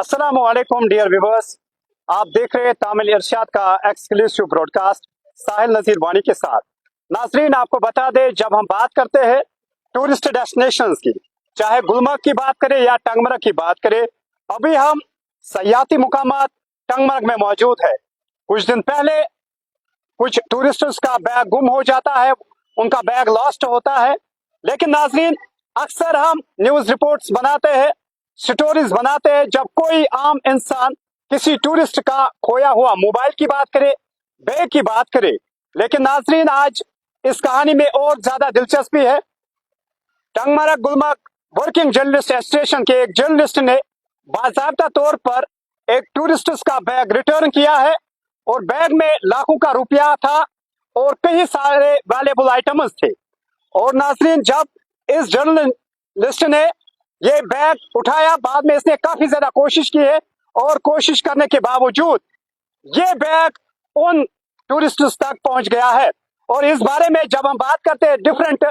अस्सलामुअलैकुम dear viewers, आप देख रहे हैं तामिल इरशाद का एक्सक्लूसिव ब्रॉडकास्ट साहिल नज़ीर वानी के साथ। नाजरीन, आपको बता दें, जब हम बात करते हैं टूरिस्ट डेस्टिनेशंस की, चाहे गुलमर्ग की बात करें या टंगमर्ग की बात करें, अभी हम सयाती मुकामात टंगमर्ग में मौजूद है। कुछ दिन पहले कुछ टूरिस्टर्स का बैग गुम हो जाता है, उनका बैग लॉस्ट होता है। लेकिन नाजरीन, अक्सर हम न्यूज रिपोर्ट्स बनाते हैं, स्टोरीज बनाते हैं, जब कोई आम इंसान किसी टूरिस्ट का खोया हुआ मोबाइल की बात करे, बैग की बात करे। लेकिन नाजरीन, आज इस कहानी में और ज्यादा दिलचस्पी है। Tangmarg Gulmarg working journalist association के एक जर्नलिस्ट ने बाकायदा तौर पर एक टूरिस्ट का बैग रिटर्न किया है और बैग में लाखों का रुपया था और कई सारे वैल्यूएबल आइटम्स थे। और नाजरीन, जब इस जर्नलिस्ट ने ये बैग उठाया, बाद में इसने काफी ज्यादा कोशिश की है और कोशिश करने के बावजूद ये बैग उन टूरिस्ट्स तक पहुंच गया है। और इस बारे में जब हम बात करते हैं, डिफरेंट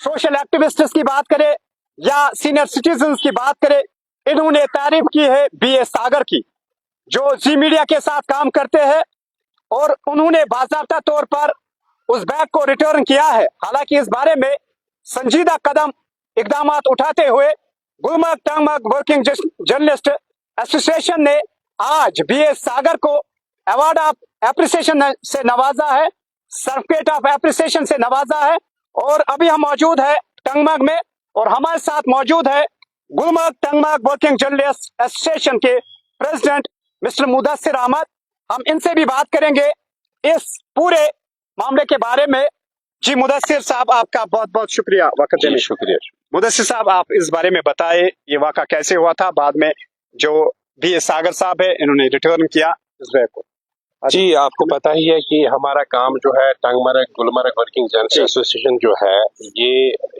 सोशल एक्टिविस्ट्स की बात करें या सीनियर सिटीजन की बात करें, इन्होंने तारीफ की है बीए सागर की, जो जी मीडिया के साथ काम करते हैं, और उन्होंने बाकायदा तौर पर उस बैग को रिटर्न किया है। हालांकि इस बारे में संजीदा कदम इकदाम उठाते हुए Gulmarg Tangmarg working journalist association ने आज बीए सागर को अवार्ड ऑफ एप्रिसिएशन से नवाजा है, सर्टिफिकेट ऑफ एप्रिसिएशन से नवाजा है। और अभी हम मौजूद है टंगमर्ग में और हमारे साथ मौजूद है Gulmarg Tangmarg working journalist association के प्रेसिडेंट मिस्टर मुदस्सिर अहमद। हम इनसे भी बात करेंगे इस पूरे मामले के बारे में। जी मुदस्सिर साहब, आपका बहुत बहुत शुक्रिया वक्त देने। शुक्रिया। मुदस्सिर साहब, आप इस बारे में बताए, ये वाक़ा कैसे हुआ था, बाद में जो बीए सागर साहब है इन्होंने रिटर्न किया इस बैग को। जी, आपको पता ही है कि हमारा काम जो है Tangmarg Gulmarg working journalist association जो है, ये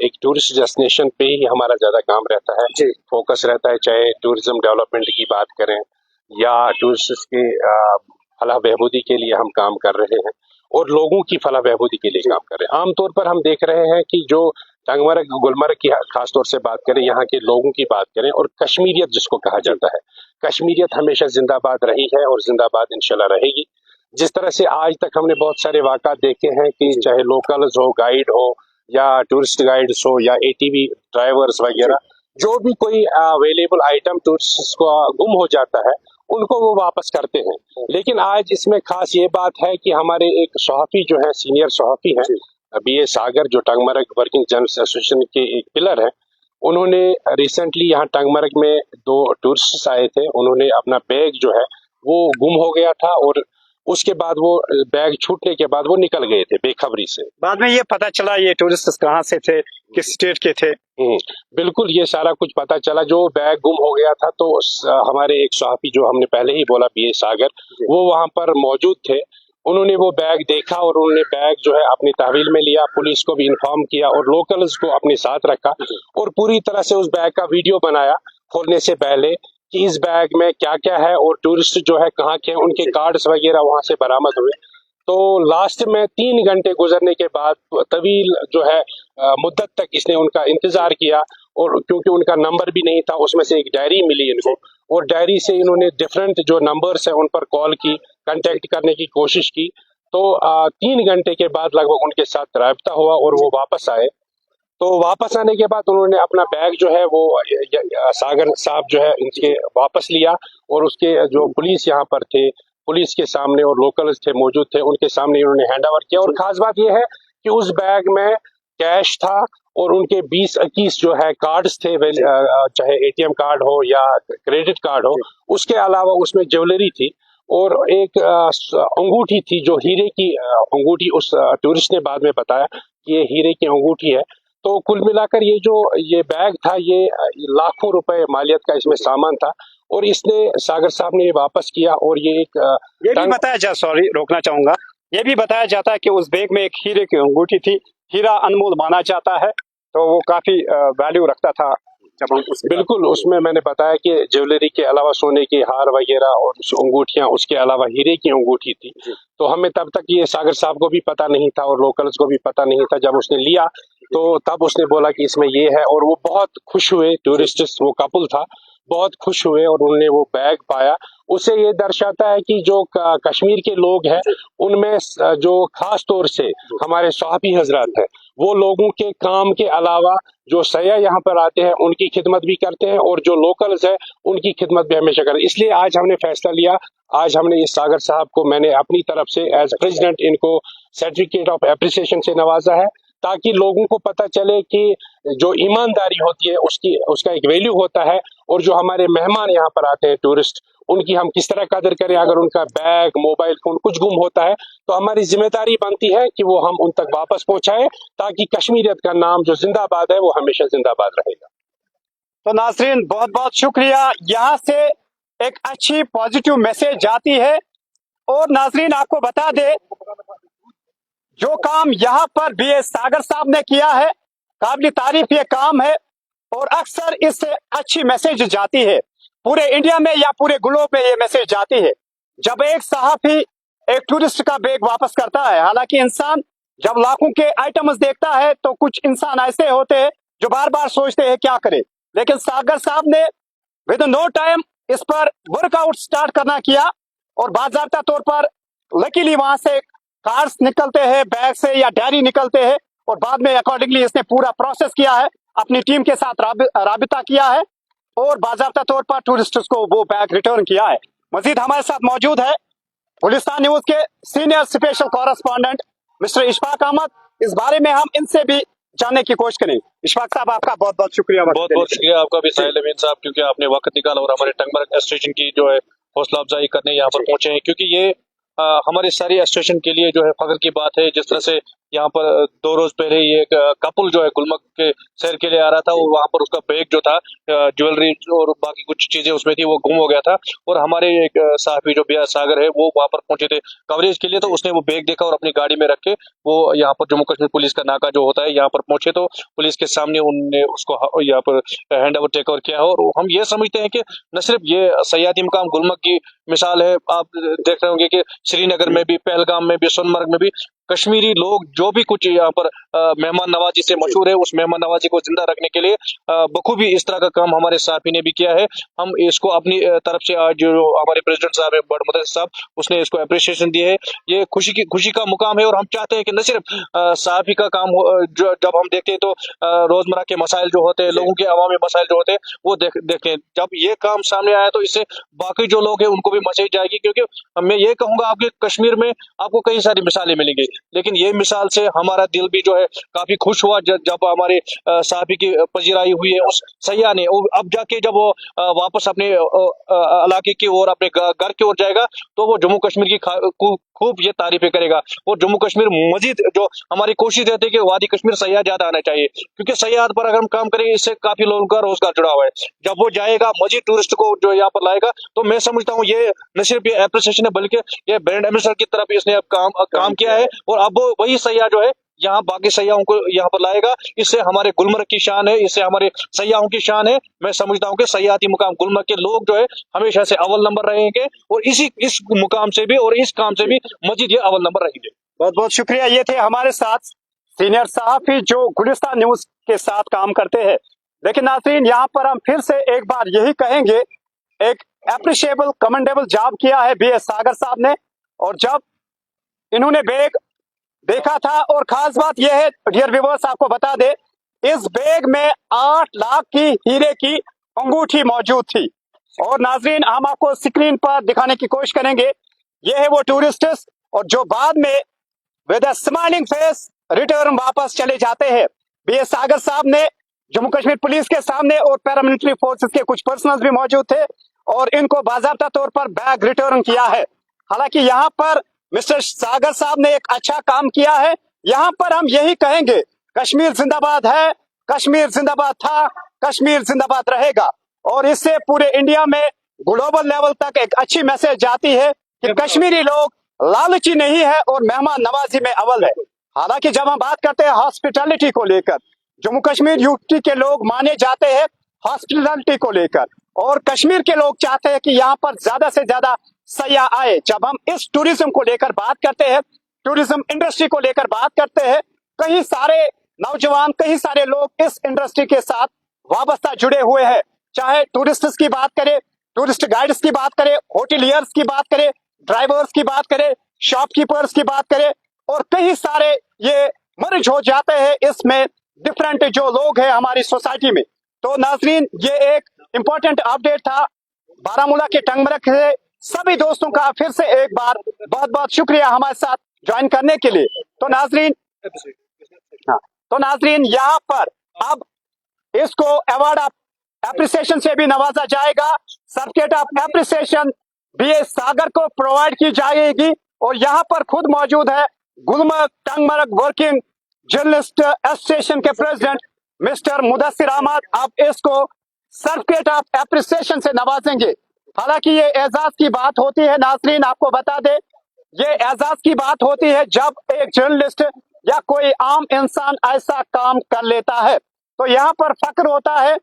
एक टूरिस्ट डेस्टिनेशन पे ही हमारा ज्यादा काम रहता है, फोकस रहता है। चाहे टूरिज्म डेवलपमेंट की बात करें या टूरिस्ट के फलाह बहबूदी के लिए हम काम कर रहे हैं और लोगों की फलाह बहबूदी के लिए काम कर रहे हैं। आमतौर पर हम देख रहे हैं कि जो टंगमर्ग गुलमर्ग की खासतौर से बात करें, यहाँ के लोगों की बात करें, और कश्मीरियत जिसको कहा जाता है, कश्मीरियत हमेशा जिंदाबाद रही है और जिंदाबाद इंशाल्लाह रहेगी। जिस तरह से आज तक हमने बहुत सारे वाक़ात देखे हैं कि चाहे लोकल्स हो, गाइड हो या टूरिस्ट गाइड्स हो या एटीवी ड्राइवर्स वगैरह, जो भी कोई अवेलेबल आइटम टूरिस्ट को गुम हो जाता है उनको वो वापस करते हैं। लेकिन आज इसमें खास ये बात है कि हमारे एक सहाफ़ी जो है, सीनियर सहाफ़ी हैं बीए सागर, जो टंगमर्ग वर्किंग जर्नलिस्ट एसोसिएशन के एक पिलर है, उन्होंने रिसेंटली यहाँ टंगमर्ग में 2 टूरिस्ट आए थे। उन्होंने अपना बैग जो है वो गुम हो गया था और उसके बाद वो बैग छूटने के बाद वो निकल गए थे बेखबरी से। बाद में ये पता चला ये टूरिस्ट कहाँ से थे, किस स्टेट के थे। बिल्कुल, ये सारा कुछ पता चला। जो बैग गुम हो गया था तो हमारे एक सहाफ़ी, जो हमने पहले ही बोला बीए सागर, वो वहाँ पर मौजूद थे। उन्होंने वो बैग देखा और उन्होंने बैग जो है अपनी तहवील में लिया, पुलिस को भी इन्फॉर्म किया और लोकल्स को अपने साथ रखा और पूरी तरह से उस बैग का वीडियो बनाया खोलने से पहले कि इस बैग में क्या क्या है और टूरिस्ट जो है कहाँ के हैं, उनके कार्ड्स वगैरह वहां से बरामद हुए। तो लास्ट में 3 घंटे गुजरने के बाद तवील जो है मुद्दत तक इसने उनका इंतजार किया, और क्योंकि उनका नंबर भी नहीं था, उसमें से एक डायरी मिली इनको और डायरी से इन्होंने डिफरेंट जो नंबर्स है उन पर कॉल की, कांटेक्ट करने की कोशिश की। तो 3 घंटे के बाद लगभग उनके साथ राब्ता हुआ और वो वापस आए। तो वापस आने के बाद उन्होंने अपना बैग जो है वो सागर साहब जो है इनके वापस लिया और उसके जो पुलिस यहाँ पर थे, पुलिस के सामने और लोकल्स थे मौजूद थे, उनके सामने उन्होंने हैंड ओवर किया। और खास बात यह है कि उस बैग में कैश था और उनके 20-21 जो है कार्ड्स थे, चाहे एटीएम कार्ड हो या क्रेडिट कार्ड हो, उसके अलावा उसमें ज्वेलरी थी और एक अंगूठी थी, जो हीरे की अंगूठी। उस टूरिस्ट ने बाद में बताया कि ये हीरे की अंगूठी है। तो कुल मिलाकर ये बैग था, ये लाखों रुपए मालियत का इसमें सामान था और इसने सागर साहब ने ये वापस किया। और ये भी बताया जा, सॉरी रोकना चाहूंगा, ये भी बताया जाता है कि उस बैग में एक हीरे की अंगूठी थी। हीरा अनमोल माना जाता है, तो वो काफी वैल्यू रखता था। जब हम बिल्कुल, उसमें मैंने बताया कि ज्वेलरी के अलावा सोने के हार वगैरह और अंगूठियां, उसके अलावा हीरे की अंगूठी थी। तो हमें तब तक ये सागर साहब को भी पता नहीं था और लोकल्स को भी पता नहीं था। जब उसने लिया तो तब उसने बोला कि इसमें ये है और वो बहुत खुश हुए। टूरिस्ट, वो कपल था बहुत खुश हुए और उन्होंने वो बैग पाया। उससे ये दर्शाता है कि जो कश्मीर के लोग हैं उनमें जो खास तौर से हमारे सहाफ़ी हजरात हैं, वो लोगों के काम के अलावा जो सयाह यहाँ पर आते हैं उनकी खिदमत भी करते हैं और जो लोकल्स है उनकी खिदमत भी हमेशा करें। इसलिए आज हमने फैसला लिया, आज हमने इस सागर साहब को मैंने अपनी तरफ से एज प्रेसिडेंट इनको सर्टिफिकेट ऑफ एप्रिसिएशन से नवाजा है, ताकि लोगों को पता चले कि जो ईमानदारी होती है उसका एक वैल्यू होता है, और जो हमारे मेहमान यहाँ पर आते हैं टूरिस्ट, उनकी हम किस तरह कदर करें। अगर उनका बैग, मोबाइल फोन कुछ गुम होता है तो हमारी जिम्मेदारी बनती है कि वो हम उन तक वापस पहुंचाएं, ताकि कश्मीरियत का नाम जो जिंदाबाद है वो हमेशा जिंदाबाद रहेगा। तो नाजरीन, बहुत बहुत शुक्रिया। यहाँ से एक अच्छी पॉजिटिव मैसेज जाती है। और नाजरीन, आपको बता दे, जो काम यहाँ पर बीएस सागर साहब ने किया है, काबिल तारीफ ये काम है। और अक्सर इससे अच्छी मैसेज जाती है पूरे इंडिया में या पूरे ग्लोब में, ये मैसेज जाती है जब एक सहाफी एक टूरिस्ट का बैग वापस करता है। हालांकि इंसान जब लाखों के आइटम्स देखता है तो कुछ इंसान ऐसे होते हैं जो बार बार सोचते हैं क्या करें, लेकिन सागर साहब ने विद नो टाइम इस पर वर्कआउट स्टार्ट करना किया। और बाकायदा तौर पर लकीली वहां से कार्ड्स निकलते हैं बैग से या डायरी निकलते हैं, और बाद में अकॉर्डिंगली इसने पूरा प्रोसेस किया है, अपनी टीम के साथ राबिता किया है और बाकायदा तौर पर टूरिस्ट्स को वो बैग रिटर्न किया है। मजीद हमारे साथ मौजूद है गुलिस्तान न्यूज के senior special correspondent mister Ishfaq Ahmad. इस बारे में हम इनसे भी जानने की कोशिश करें। इशफाक साहब, आपका बहुत बहुत शुक्रिया। बहुत बहुत शुक्रिया आपका भी साहिल अमीन साहब, क्योंकि आपने वक्त निकाला और हमारे टंगमर्ग एसोसिएशन की जो है हौसला अफजाई करने यहाँ पर पहुंचे हैं, क्योंकि ये हमारी सारी एसोसिएशन के लिए जो है फख्र की बात है। जिस तरह से यहाँ पर 2 रोज पहले ही एक कपल जो है गुलमर्ग के सैर के लिए आ रहा था, वो वहाँ पर उसका बैग जो था, ज्वेलरी और बाकी कुछ चीजें उसमें थी, वो गुम हो गया था। और हमारे एक साहबी जो बिया सागर है वो वहाँ पर पहुंचे थे कवरेज के लिए, तो उसने वो बैग देखा और अपनी गाड़ी में रख के वो यहाँ पर जम्मू कश्मीर पुलिस का नाका जो होता है यहाँ पर पहुंचे, तो पुलिस के सामने उनने उसको यहाँ पर हैंड ओवर टेक ओवर किया। और हम ये समझते हैं कि न सिर्फ ये सयाहती मुकाम गुलमर्ग की मिसाल है, आप देख रहे होंगे कि श्रीनगर में भी, पहलगाम में भी, सोनमर्ग में भी कश्मीरी लोग जो भी कुछ यहाँ पर मेहमान नवाजी से मशहूर है, उस मेहमान नवाजी को जिंदा रखने के लिए बखूबी इस तरह का काम हमारे साफी ने भी किया है। हम इसको अपनी तरफ से आज जो हमारे प्रेसिडेंट साहब है बड़ मुदस्सिर साहब, उसने इसको अप्रिसिएशन दी है। ये खुशी का मुकाम है, और हम चाहते हैं कि न सिर्फ साफी का काम जब हम देखते हैं तो रोजमर्रा के मसाइल जो होते हैं, लोगों के अवामी मसाइल जो होते हैं, वो देखें। जब ये काम सामने आया तो इससे बाकी जो लोग हैं उनको भी मैसेज जाएगी, क्योंकि मैं ये कहूंगा आपके कश्मीर में आपको कई सारी मिसालें मिलेंगी, लेकिन ये मिसाल से हमारा दिल भी जो है काफी खुश हुआ जब हमारे साहबी की पजीराई हुई है उस सयाह ने। अब जाके जब वो वापस अपने इलाके की ओर, अपने घर की ओर जाएगा, तो वो जम्मू कश्मीर की खूब ये तारीफें करेगा। और जम्मू कश्मीर मजीद जो हमारी कोशिश रहती है कि वादी कश्मीर सयाह ज्यादा आना चाहिए, क्योंकि सयाहत पर अगर हम काम करेंगे इससे काफी लोगों का रोजगार जुड़ा हुआ है। जब वो जाएगा मजीद टूरिस्ट को जो यहाँ पर लाएगा, तो मैं समझता हूँ ये न सिर्फ ये एप्रिसिएशन है, बल्कि ये ब्रांड एम्बेसडर की तरफ इसने अब काम किया है। और अब वही सयाह जो है यहाँ बाकी सयाहों को यहाँ पर लाएगा। इससे हमारे गुलमर्ग की शान है, इससे हमारे सयाहों की शान है। मैं समझता हूँ कि सयाहती मुकाम गुलमर्ग के लोग जो है हमेशा से अव्वल नंबर रहेंगे, और इस मुकाम से भी और इस काम से भी मजीद ये अव्वल नंबर रहेंगे। बहुत बहुत शुक्रिया। ये थे हमारे साथ सीनियर सहाफी जो गुलिस्तान न्यूज के साथ काम करते हैं। लेकिन नाज़रीन, यहाँ पर हम फिर से एक बार यही कहेंगे, एक एप्रिशिएबल कमेंडेबल जॉब किया है बीएस सागर साहब ने। और जब इन्होंने बैग देखा था, और खास बात यह है डियर व्यूअर्स, आपको बता दे, इस बैग में 8 लाख की हीरे की अंगूठी मौजूद थी। और नाजरीन, हम आपको स्क्रीन पर दिखाने की कोशिश करेंगे, ये है वो टूरिस्ट्स, और जो बाद में with a smiling face return वापस चले जाते हैं। बीएस सागर साहब ने जम्मू कश्मीर पुलिस के सामने और पैरामिलिट्री फोर्सेस के कुछ पर्सनल भी मौजूद थे, और इनको बाकायदा तौर पर बैग रिटर्न किया है। हालांकि यहाँ पर मिस्टर सागर साहब ने एक अच्छा काम किया है। यहाँ पर हम यही कहेंगे, कश्मीर जिंदाबाद है, कश्मीर जिंदाबाद था, कश्मीर जिंदाबाद रहेगा। और इससे पूरे इंडिया में ग्लोबल लेवल तक एक अच्छी मैसेज जाती है कि कश्मीरी लोग लालची नहीं है और मेहमान नवाजी में अव्वल है। हालांकि जब हम बात करते हैं हॉस्पिटैलिटी को लेकर, जम्मू कश्मीर यूटी के लोग माने जाते हैं हॉस्पिटैलिटी को लेकर, और कश्मीर के लोग चाहते हैं कि यहाँ पर ज्यादा से ज्यादा सयाह आए। जब हम इस टूरिज्म को लेकर बात करते हैं, टूरिज्म इंडस्ट्री को लेकर बात करते हैं, कई सारे नौजवान, कई सारे लोग इस इंडस्ट्री के साथ वाबस्ता जुड़े हुए हैं, चाहे टूरिस्ट्स की बात करें, टूरिस्ट गाइड्स की बात करें, होटलियर्स की बात करें, ड्राइवर्स की बात करें, शॉपकीपर्स की बात करें, और कई सारे ये मर्ज हो जाते हैं इसमें डिफरेंट जो लोग हैं हमारी सोसाइटी में। तो नाजरीन, ये एक इम्पोर्टेंट अपडेट था बारामूला के टंगमरग से। सभी दोस्तों का फिर से एक बार बहुत बहुत शुक्रिया हमारे साथ ज्वाइन करने के लिए। तो नाजरीन, हाँ, तो नाजरीन यहाँ पर अब इसको अवार्ड ऑफ एप्रिसिएशन से भी नवाजा जाएगा। सर्टिफिकेट ऑफ एप्रिसिएशन बीए सागर को प्रोवाइड की जाएगी। और यहाँ पर खुद मौजूद है गुलमर्ग टंगमरग वर्किंग जर्नलिस्ट एसोसिएशन के प्रेसिडेंट मिस्टर मुदस्सिर अहमद। अब इसको सर्टिफिकेट ऑफ एप्रिसिएशन से नवाजेंगे। हालांकि ये एजाज की बात होती है नाजरीन, आपको बता दे, ये एजाज की बात होती है जब एक जर्नलिस्ट या कोई आम इंसान ऐसा काम कर लेता है। तो यहाँ पर फक्र होता है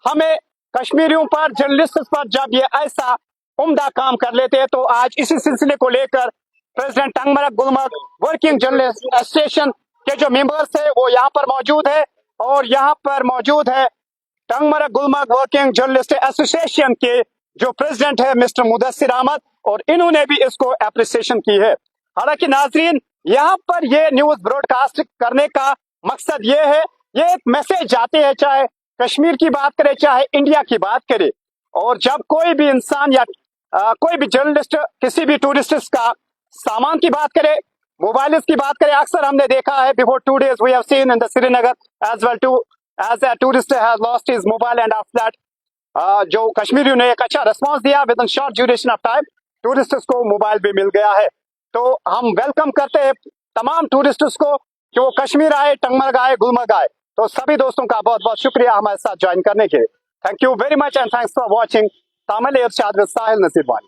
हमें कश्मीरियों पर, जर्नलिस्ट पर, जब ये ऐसा उम्दा काम कर लेते हैं। तो आज इसी सिलसिले को लेकर president Tangmarg Gulmarg working journalist association के जो मेंबर्स है वो यहाँ पर मौजूद है। और यहाँ पर मौजूद है टंगमरग गुलमर्ग वर्किंग जर्नलिस्ट एसोसिएशन के जो प्रेसिडेंट है मिस्टर मुदस्सिर अहमद, और इन्होंने भी इसको एप्रिसिएशन की है। हालांकि नाजरीन, यहाँ पर ये न्यूज ब्रॉडकास्ट करने का मकसद ये है, ये एक मैसेज जाते हैं, चाहे कश्मीर की बात करे चाहे इंडिया की बात करे। और जब कोई भी इंसान या कोई भी जर्नलिस्ट किसी भी टूरिस्ट का सामान की बात करे, मोबाइल की बात करे, अक्सर हमने देखा है before 2 days we have seen in the Srinagar as well too as a tourist has lost his mobile and after that जो कश्मीरियों ने एक अच्छा रिस्पांस दिया with in short duration of time, tourist को मोबाइल भी मिल गया है। तो हम वेलकम करते हैं तमाम टूरिस्ट्स को कि वो कश्मीर आए, टंगमरग आए, गुलमर्ग आए। तो सभी दोस्तों का बहुत बहुत शुक्रिया हमारे साथ ज्वाइन करने के लिए। Thank you very much and thanks for watching Tamil Irshad with Sahil Nasir वानी।